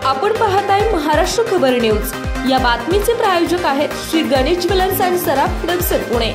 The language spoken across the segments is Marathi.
आपण पाहताय महाराष्ट्र खबर न्यूज। या बातमीचे प्रायोजक आहेत Shri Ganesh jewellers and Saraf production Pune.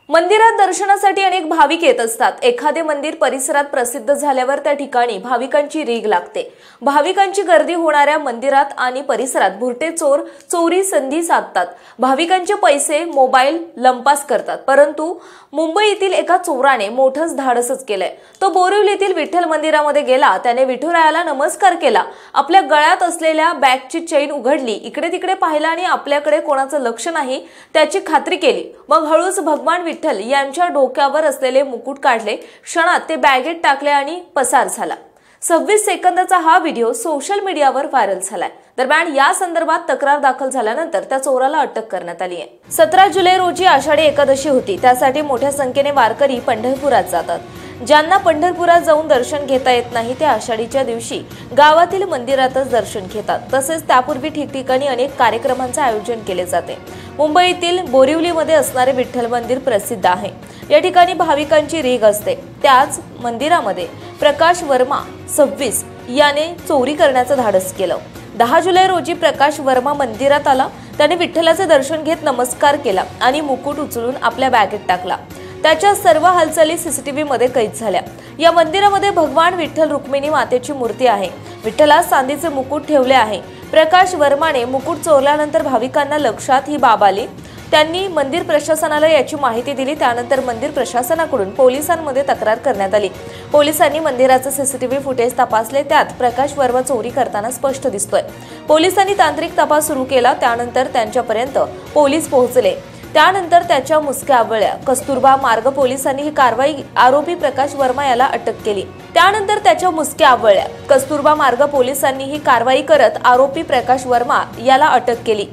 मंदिरात दर्शनासाठी अनेक भाविक येत असतात। एखादे मंदिर परिसरात प्रसिद्ध झाल्यावर त्या ठिकाणी भाविकांची रीघ लागते। भाविकांची गर्दी होणाऱ्या मंदिरात आणि परिसरात भुरटे चोर चोरी संधी साधतात। भाविकांचे पैसे मोबाईल लंपास करतात। परंतु मुंबईतील एका चोराने मोठंच धाडसच केलंय। तो बोरिवलीतील विठ्ठल मंदिरामध्ये गेला। त्याने विठुरायाला नमस्कार केला। आपल्या गळ्यात असलेल्या बॅगची चेन उघडली, इकडे तिकडे पाहिलं आणि आपल्याकडे कोणाचं लक्ष नाही त्याची खात्री केली। मग हळूच भगवान विठ्ठल यांच्या डोक्यावर असलेले मुकुट काढले, क्षणात ते बॅगेत टाकले आणि पसार झाला। 26 सेकंदाचा हा व्हिडिओ सोशल मीडियावर व्हायरल झालाय। दरम्यान या संदर्भात तक्रार दाखल झाल्यानंतर त्या चोराला अटक करण्यात आली आहे। 17 जुलै रोजी आषाढी एकादशी होती। त्यासाठी मोठ्या संख्येने वारकरी पंढरपुरात जातात। ज्यांना पंढरपुरात जाऊन दर्शन घेता येत नाही ते आषाढीच्या दिवशी गावातील मंदिरातच दर्शन घेतात। तसेच त्यापूर्वी ठिकठिकाणी अनेक कार्यक्रमांचे आयोजन केले जाते। मुंबईतील बोरिवलीमध्ये असणारे विठ्ठल मंदिर प्रसिद्ध आहे। या ठिकाणी भाविकांची रीघ असते। त्याच मंदिरामध्ये प्रकाश वर्मा 26 याने चोरी करण्याचं धाडस केलं। 10 जुलै रोजी प्रकाश वर्मा मंदिरात आला। त्याने विठ्ठलाचे दर्शन घेत नमस्कार केला आणि मुकुट उचलून आपल्या बॅगेत टाकला। त्याच्या सर्व हालचाली सीसीटीव्ही मध्ये कैद झाल्या। या मंदिरामध्ये भगवान विठ्ठल रुक्मिणी मातेची मूर्ती आहे। विठ्ठलास चांदीचे मुकुट ठेवले आहे। प्रकाश वर्माने मुकुट चोरल्यानंतर भाविकांना लक्षात ही बाब आली। त्यांनी मंदिर प्रशासनाला याची माहिती दिली। त्यानंतर मंदिर प्रशासनाकडून पोलिसांमध्ये तक्रार करण्यात आली। पोलिसांनी मंदिराचे सीसीटीव्ही फुटेज तपासले। त्यात प्रकाश वर्मा चोरी करताना स्पष्ट दिसतोय। पोलिसांनी तांत्रिक तपास सुरू केला। त्यानंतर त्यांच्यापर्यंत पोलीस पोहोचले। त्यानंतर त्याच्या मुसक्या आवळल्या। कस्तुरबा मार्ग पोलिसांनी ही कारवाई आरोपी प्रकाश वर्मा याला अटक केली। त्यानंतर त्याच्या मुसक्या आवळल्या। कस्तुरबा मार्ग पोलिसांनी ही कारवाई करत आरोपी प्रकाश वर्मा याला अटक केली।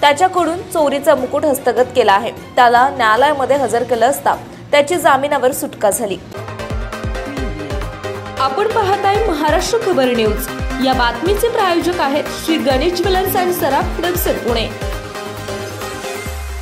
त्याच्याकडून चोरीचा मुकुट हस्तगत केला आहे। त्याला न्यायालयामध्ये हजर केलं असता त्याची जामिनावर सुटका झाली। आपण पाहताय महाराष्ट्र खबर न्यूज। या बातमीचे प्रायोजक आहेत Shri Ganesh jewellers and Saraf production Pune.